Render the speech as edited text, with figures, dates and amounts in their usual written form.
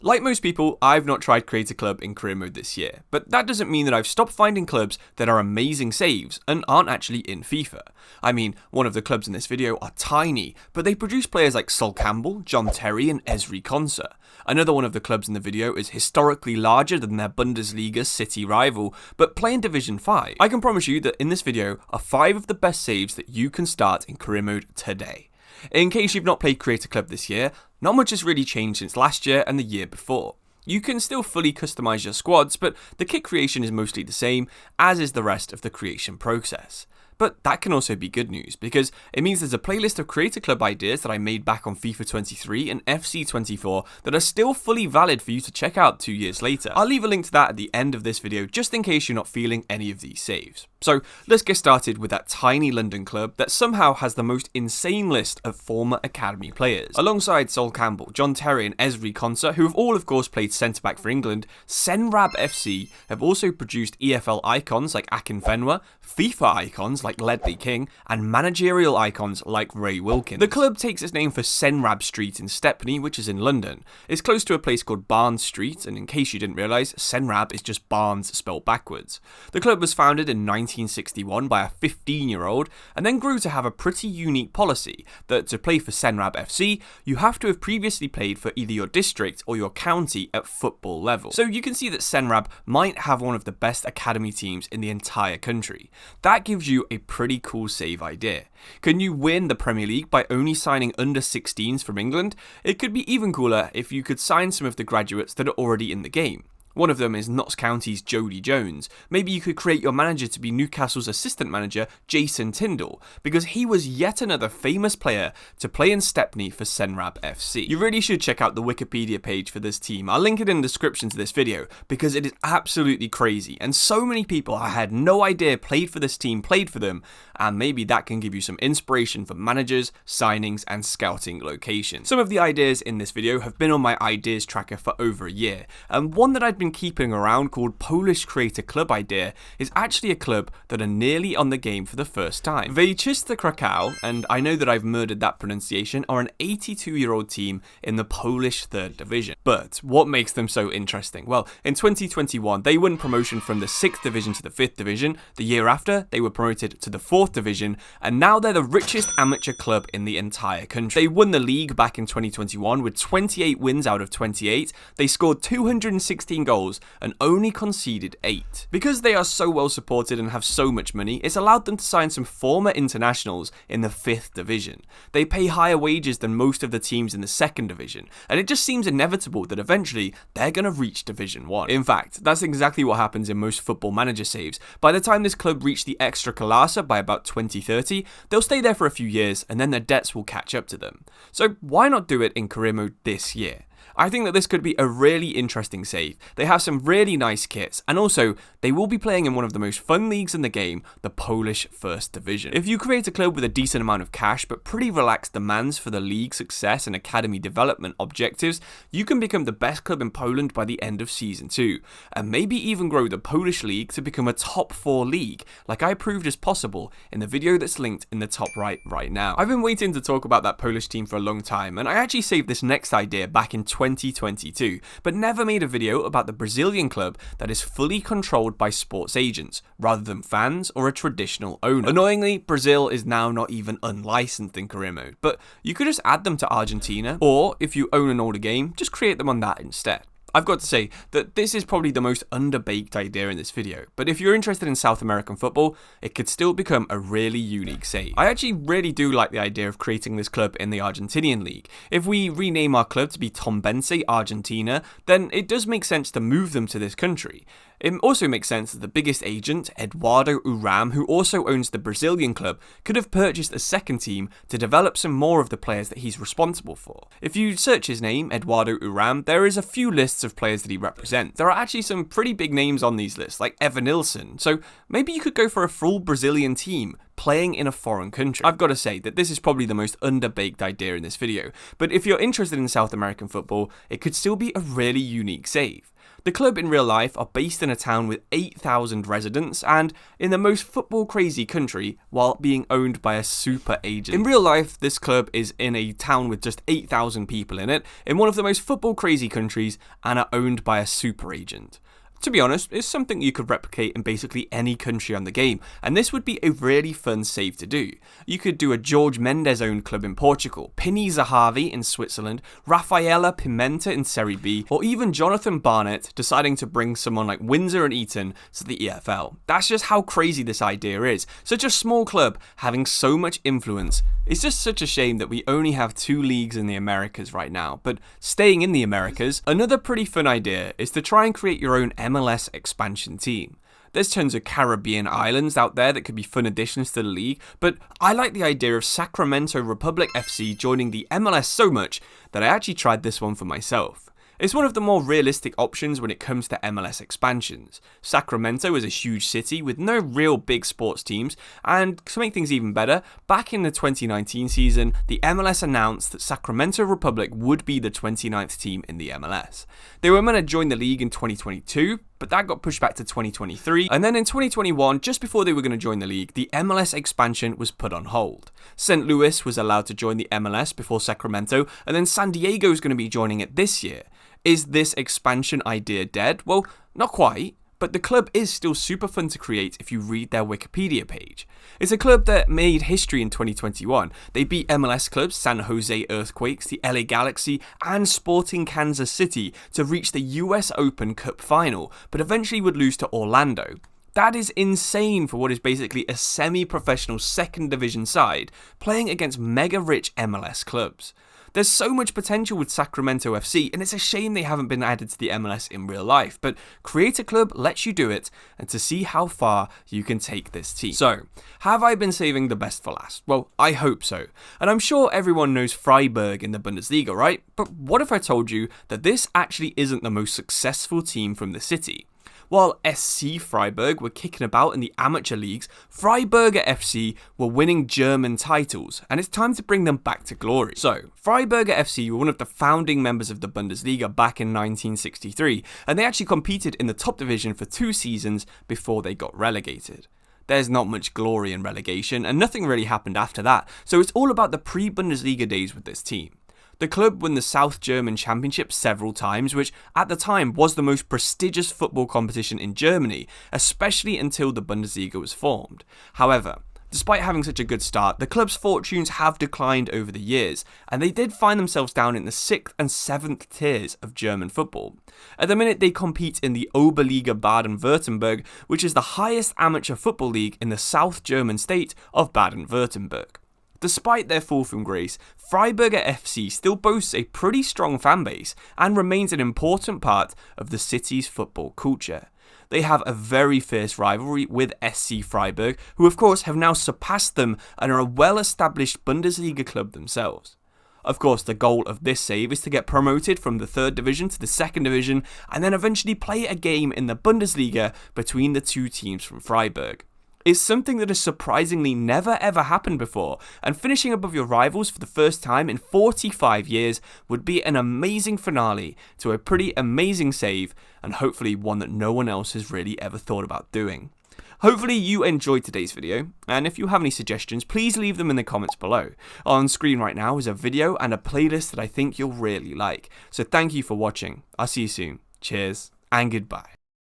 Like most people, I've not tried Create a Club in career mode this year, but that doesn't mean that I've stopped finding clubs that are amazing saves and aren't actually in FIFA. I mean, one of the clubs in this video are tiny, but they produce players like Sol Cambell, Terry and Ezri Konsa. Another one of the clubs in the video is historically larger than their Bundesliga city rival, but play in Division 5. I can promise you that in this video are 5 of the best saves that you can start in career mode today. In case you've not played Create a Club this year, not much has really changed since last year and the year before. You can still fully customize your squads, but the kit creation is mostly the same, as is the rest of the creation process. But that can also be good news, because it means there's a playlist of Create a Club ideas that I made back on FIFA 23 and FC 24 that are still fully valid for you to check out 2 years later. I'll leave a link to that at the end of this video, just in case you're not feeling any of these saves. So let's get started with that tiny London club that somehow has the most insane list of former academy players. Alongside Sol Cambell, Terry and Ezri Konsa, who have all of course played centre-back for England, Senrab FC have also produced EFL icons like Akinfenwa, FIFA icons like Ledley King, and managerial icons like Ray Wilkins. The club takes its name for Senrab Street in Stepney, which is in London. It's close to a place called Barnes Street, and in case you didn't realise, Senrab is just Barnes spelled backwards. The club was founded in 1961 by a 15-year-old, and then grew to have a pretty unique policy that to play for Senrab FC, you have to have previously played for either your district or your county at football level. So you can see that Senrab might have one of the best academy teams in the entire country. That gives you a pretty cool save idea. Can you win the Premier League by only signing under 16s from England? It could be even cooler if you could sign some of the graduates that are already in the game. One of them is Notts County's Jody Jones. Maybe you could create your manager to be Newcastle's assistant manager, Jason Tyndall, because he was yet another famous player to play in Stepney for Senrab FC. You really should check out the Wikipedia page for this team. I'll link it in the description to this video, because it is absolutely crazy, and so many people I had no idea played for this team played for them, and maybe that can give you some inspiration for managers, signings, and scouting locations. Some of the ideas in this video have been on my ideas tracker for over a year, and one that I'd been keeping around called Polish Create a Club idea is actually a club that are nearly on the game for the first time. Richest, and I know that I've murdered that pronunciation, are an 82-year-old team in the Polish 3rd division. But what makes them so interesting? Well, in 2021 they won promotion from the 6th division to the 5th division, the year after they were promoted to the 4th division, and now they're the richest amateur club in the entire country. They won the league back in 2021 with 28 wins out of 28, they scored 216 goals and only conceded 8. Because they are so well supported and have so much money, it's allowed them to sign some former internationals in the 5th division. They pay higher wages than most of the teams in the 2nd division, and it just seems inevitable that eventually they're going to reach Division 1. In fact, that's exactly what happens in most football manager saves. By the time this club reach the Ekstraklasa by about 2030, they'll stay there for a few years and then their debts will catch up to them. So why not do it in career mode this year? I think that this could be a really interesting save. They have some really nice kits, and also they will be playing in one of the most fun leagues in the game, the Polish 1st Division. If you create a club with a decent amount of cash but pretty relaxed demands for the league success and academy development objectives, you can become the best club in Poland by the end of Season 2, and maybe even grow the Polish league to become a top 4 league, like I proved is possible in the video that's linked in the top right now. I've been waiting to talk about that Polish team for a long time, and I actually saved this next idea back in 2022, but never made a video about the Brazilian club that is fully controlled by sports agents, rather than fans or a traditional owner. Annoyingly, Brazil is now not even unlicensed in career mode, but you could just add them to Argentina, or if you own an older game, just create them on that instead. I've got to say that this is probably the most underbaked idea in this video, but if you're interested in South American football, it could still become a really unique save. I actually really do like the idea of creating this club in the Argentinian league. If we rename our club to be Tombense Argentina, then it does make sense to move them to this country. It also makes sense that the biggest agent, Eduardo Uram, who also owns the Brazilian club, could have purchased a second team to develop some more of the players that he's responsible for. If you search his name, Eduardo Uram, there is a few lists of players that he represents. There are actually some pretty big names on these lists, like Evan Nilsson, so maybe you could go for a full Brazilian team, playing in a foreign country. I've got to say that this is probably the most underbaked idea in this video, but if you're interested in South American football, it could still be a really unique save. The club in real life are based in a town with 8,000 residents and in the most football crazy country while being owned by a super agent. In real life, this club is in a town with just 8,000 people in it, in one of the most football crazy countries, and are owned by a super agent. To be honest, it's something you could replicate in basically any country on the game, and this would be a really fun save to do. You could do a George Mendes owned club in Portugal, Pini Zahavi in Switzerland, Rafaela Pimenta in Serie B, or even Jonathan Barnett deciding to bring someone like Windsor and Eton to the EFL. That's just how crazy this idea is. Such a small club having so much influence. It's just such a shame that we only have 2 leagues in the Americas right now, but staying in the Americas, another pretty fun idea is to try and create your own MLS expansion team. There's tons of Caribbean islands out there that could be fun additions to the league, but I like the idea of Sacramento Republic FC joining the MLS so much that I actually tried this one for myself. It's one of the more realistic options when it comes to MLS expansions. Sacramento is a huge city with no real big sports teams, and to make things even better, back in the 2019 season, the MLS announced that Sacramento Republic would be the 29th team in the MLS. They were meant to join the league in 2022, but that got pushed back to 2023, and then in 2021, just before they were going to join the league, the MLS expansion was put on hold. St. Louis was allowed to join the MLS before Sacramento, and then San Diego is going to be joining it this year. Is this expansion idea dead? Well, not quite, but the club is still super fun to create if you read their Wikipedia page. It's a club that made history in 2021. They beat MLS clubs San Jose Earthquakes, the LA Galaxy, and Sporting Kansas City to reach the US Open Cup final, but eventually would lose to Orlando. That is insane for what is basically a semi-professional second division side playing against mega-rich MLS clubs. There's so much potential with Sacramento FC, and it's a shame they haven't been added to the MLS in real life, but Create a Club lets you do it, and to see how far you can take this team. So, have I been saving the best for last? Well, I hope so. And I'm sure everyone knows Freiburg in the Bundesliga, right? But what if I told you that this actually isn't the most successful team from the city? While SC Freiburg were kicking about in the amateur leagues, Freiburger FC were winning German titles, and it's time to bring them back to glory. So, Freiburger FC were one of the founding members of the Bundesliga back in 1963, and they actually competed in the top division for 2 seasons before they got relegated. There's not much glory in relegation, and nothing really happened after that, so it's all about the pre-Bundesliga days with this team. The club won the South German Championship several times, which at the time was the most prestigious football competition in Germany, especially until the Bundesliga was formed. However, despite having such a good start, the club's fortunes have declined over the years, and they did find themselves down in the 6th and 7th tiers of German football. At the minute, they compete in the Oberliga Baden-Württemberg, which is the highest amateur football league in the South German state of Baden-Württemberg. Despite their fall from grace, Freiburger FC still boasts a pretty strong fanbase and remains an important part of the city's football culture. They have a very fierce rivalry with SC Freiburg, who of course have now surpassed them and are a well-established Bundesliga club themselves. Of course, the goal of this save is to get promoted from the 3rd division to the 2nd division and then eventually play a game in the Bundesliga between the 2 teams from Freiburg. It's something that has surprisingly never ever happened before, and finishing above your rivals for the first time in 45 years would be an amazing finale to a pretty amazing save, and hopefully one that no one else has really ever thought about doing. Hopefully you enjoyed today's video, and if you have any suggestions, please leave them in the comments below. On screen right now is a video and a playlist that I think you'll really like, so thank you for watching. I'll see you soon. Cheers and goodbye.